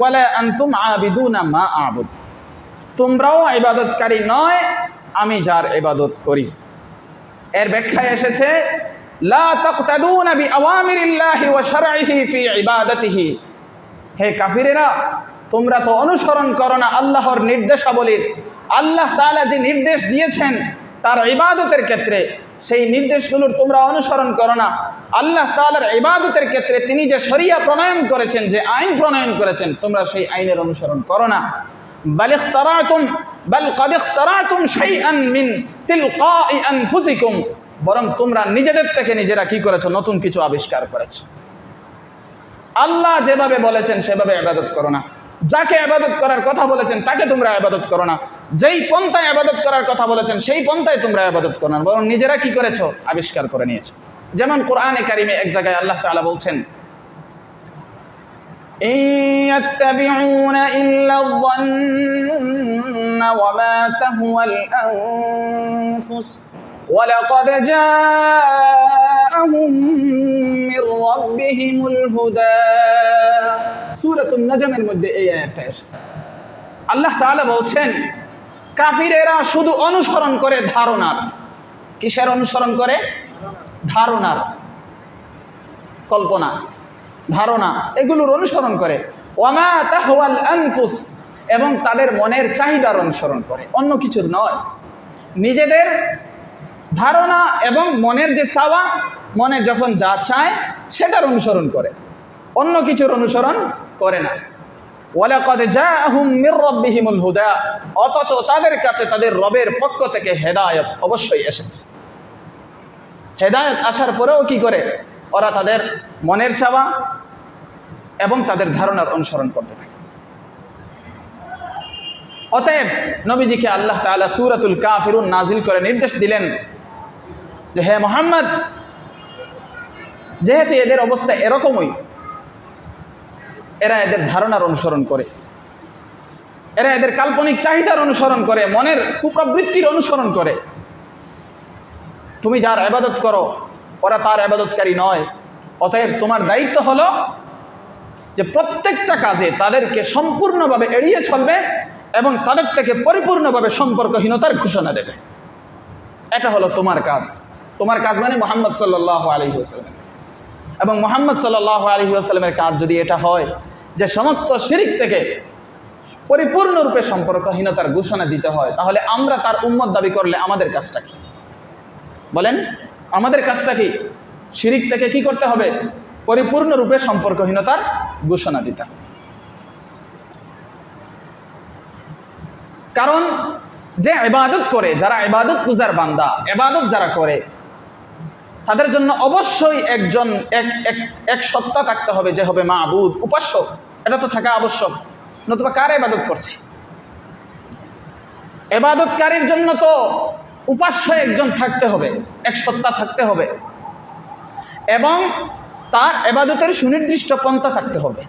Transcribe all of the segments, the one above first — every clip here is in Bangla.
ওয়ালা আনতুম আবিদুনা মা আবুদ, তোমরাও ইবাদতকারী নয় আমি যার ইবাদত করি। এর ব্যাখ্যায় এসেছে লা তাকতাদুনা বিআওয়ামিরিল্লাহি ওয়া শারঈহি ফি ইবাদাতিহি, হে কাফিরেরা তোমরা তো অনুসরণ করো না আল্লাহর নির্দেশাবলীর, আল্লাহ তাআলা যে নির্দেশ দিয়েছেন তার ইবাদতের ক্ষেত্রে সেই নির্দেশগুলোর তোমরা অনুসরণ করো না। আল্লাহ তাআলার ইবাদতের ক্ষেত্রে তিনি যে শরিয়া প্রণয়ন করেছেন, যে আইন প্রণয়ন করেছেন, তোমরা সেই আইনের অনুসরণ করো না। বাল ক্বাদ ইখতারাতুম শাইআন মিন তিলকাই আনফুসিকুম, বরং তোমরা নিজেদের থেকে নিজেরা কি করেছো? নতুন কিছু আবিষ্কার করেছো। আল্লাহ যেভাবে বলেছেন সেভাবে ইবাদত করো না, যাকে ইবাদত করার কথা বলেছেন তাকে তোমরা ইবাদত করো না, যেই পন্থায় ইবাদত করার কথা বলেছেন সেই পন্থায় তোমরা ইবাদত করো না, বরং নিজেরা কি করেছো? আবিষ্কার করে নিয়েছো। যেমন কোরআনে কারিমে এক জায়গায় আল্লাহ তাআলা বলছেন ইয়াত্তাবিউনা ইল্লা যান্না ওয়া মা তাহওয়াল আনফুস ওয়া লাকাদ জাআহুম মির রাব্বিহিমুল হুদা। সূরাতুন নাজমের মধ্যে এই আয়াতটা এসেছে। আল্লাহ তাআলা বলছেন কাফিরেরা শুধু অনুসরণ করে ধারণার। কিসের অনুসরণ করে? ধারণার, কল্পনা, ধারণা, এগুলোর অনুসরণ করে। ওয়ামা তাহওয়াল আনফুস, এবং তাদের মনের চাহিদার অনুসরণ করে, অন্য কিছুর নয়। নিজেদের ধারণা এবং মনের যে চাওয়া, মনে যখন যা চায় সেটার অনুসরণ করে, অন্য কিছুর অনুসরণ করে না। ওয়ালাকাদ জাআহুম মির রাব্বিহিমুল হুদা, অথচ তাদের কাছে তাদের রবের পক্ষ থেকে হেদায়েত অবশ্যই এসেছে। হেদায়েত আসার পরেও কি করে? ওরা তাদের মনের চাওয়া এবং তাদের ধারণার অনুসরণ করতে থাকে। অতএব নবীজিকে আল্লাহ তাআলা সূরাতুল কাফিরুন নাজিল করে নির্দেশ দিলেন যে হে মুহাম্মদ, যেহেতু এদের অবস্থা এরকমই, এরা এদের ধারণার অনুসরণ করে, এরা এদের কাল্পনিক চাহিদার অনুসরণ করে, মনের কুপ্রবৃত্তির অনুসরণ করে, তুমি যার ইবাদত করো ওরা তার ইবাদতকারী নয়। অতএব তোমার দায়িত্ব হলো যে প্রত্যেকটা কাজে তাদেরকে সম্পূর্ণভাবে এড়িয়ে চলবে এবং তাদের থেকে পরিপূর্ণভাবে সম্পর্কহীনতার ঘোষণা দেবে। এটা হলো তোমার কাজ। তোমার কাজ মানে মুহাম্মদ সাল্লাল্লাহু আলাইহি ওয়াসাল্লাম। এবং মুহাম্মদ সাল্লাল্লাহু আলাইহি ওয়াসাল্লামের কাজ যদি এটা হয় যে সমস্ত শিরক থেকে পরিপূর্ণরূপে সম্পর্কহীনতার ঘোষণা দিতে হয়, তাহলে আমরা তার উম্মত দাবি করলে আমাদের কাজটা কি? বলেন, আমাদের কাজটা কি? শিরক থেকে কি করতে হবে? পরিপূর্ণরূপে সম্পর্কহীনতার ঘোষণা দিতে হবে। কারণ যে ইবাদত করে, যারা ইবাদত গুজার বান্দা, ইবাদত যারা করে, তাদের জন্য অবশ্যই একজন এক সত্তা থাকতে হবে যে হবে মাবুদ, উপাস্য। এটা তো থাকা আবশ্যক, নতুবা কার ইবাদত করছি? ইবাদতকারীর জন্য তো উপাস্য একজন থাকতে হবে, এক সত্তা থাকতে হবে, এবং তার ইবাদতের সুনির্দিষ্ট পন্থা থাকতে হবে,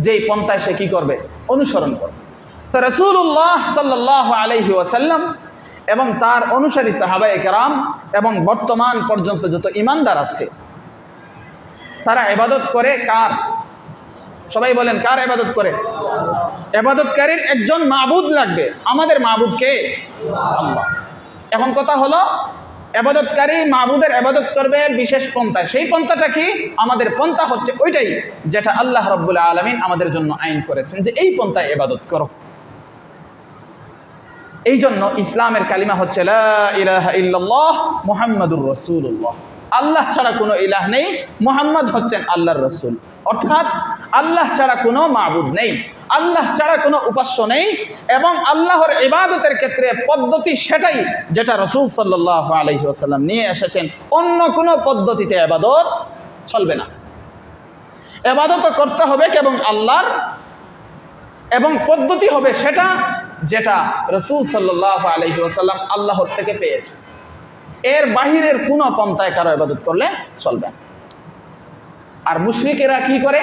যেই পন্থায় সে কি করবে? অনুসরণ করবে। তো রাসূলুল্লাহ সাল্লাল্লাহু আলাইহি ওয়াসাল্লাম এবং তার অনুসারী সাহাবায়ে কেরাম এবং বর্তমান পর্যন্ত যত ঈমানদার আছে তারা ইবাদত করে কার? সবাই বলেন, কার ইবাদত করে? ইবাদতকারীর একজন মাবুদ লাগবে। আমাদের মাবুদ কে? আল্লাহ। এখন কথা হলো, ইবাদতকারী মাবুদের ইবাদত করবে বিশেষ পন্থায়। সেই পন্থাটা কি? আমাদের পন্থা হচ্ছে ওইটাই যেটা আল্লাহ রাব্বুল আলামিন আমাদের জন্য আইন করেছেন যে এই পন্থায় ইবাদত করো। এই জন্য ইসলামের কালিমা হচ্ছে লা ইলাহা ইল্লাল্লাহ মুহাম্মাদুর রাসূলুল্লাহ। আল্লাহ ছাড়া কোনো ইলাহ নেই, মুহাম্মদ হচ্ছেন আল্লাহর রাসূল। অর্থাৎ আল্লাহ ছাড়া কোনো মাবুদ নেই, আল্লাহ ছাড়া কোনো উপাস্য নেই, এবং আল্লাহর ইবাদতের ক্ষেত্রে পদ্ধতি সেটাই যেটা রাসূল সাল্লাল্লাহু আলাইহি ওয়াসাল্লাম নিয়ে এসেছেন। অন্য কোনো পদ্ধতিতে ইবাদত চলবে না। ইবাদত করতে হবে কেবল আল্লাহর, এবং পদ্ধতি হবে সেটা যেটা রাসূল সাল্লাল্লাহু আলাইহি ওয়াসাল্লাম আল্লাহর থেকে পেয়েছে। এর বাহিরের কোনো পন্থায় কারো ইবাদত করলে চলবে না। আর মুশরিকেরা কি করে?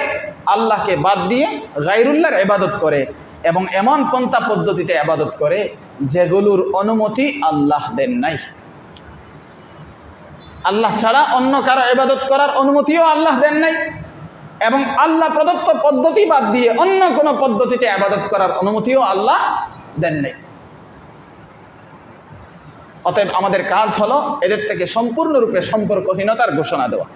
আল্লাহকে বাদ দিয়ে গায়রুল্লাহর ইবাদত করে এবং এমন পন্থা পদ্ধতিতে ইবাদত করে যেগুলোর অনুমতি আল্লাহ দেন নাই। আল্লাহ ছাড়া অন্য কারো ইবাদত করার অনুমতিও আল্লাহ দেন নাই। এবং আল্লাহ প্রদত্ত পদ্ধতি বাদ দিয়ে অন্য কোনো পদ্ধতিতে ইবাদত করার অনুমতিও আল্লাহ দেন নাই। অতএব আমাদের কাজ হলো এদের থেকে সম্পূর্ণরূপে সম্পর্কহীনতার ঘোষণা দেওয়া।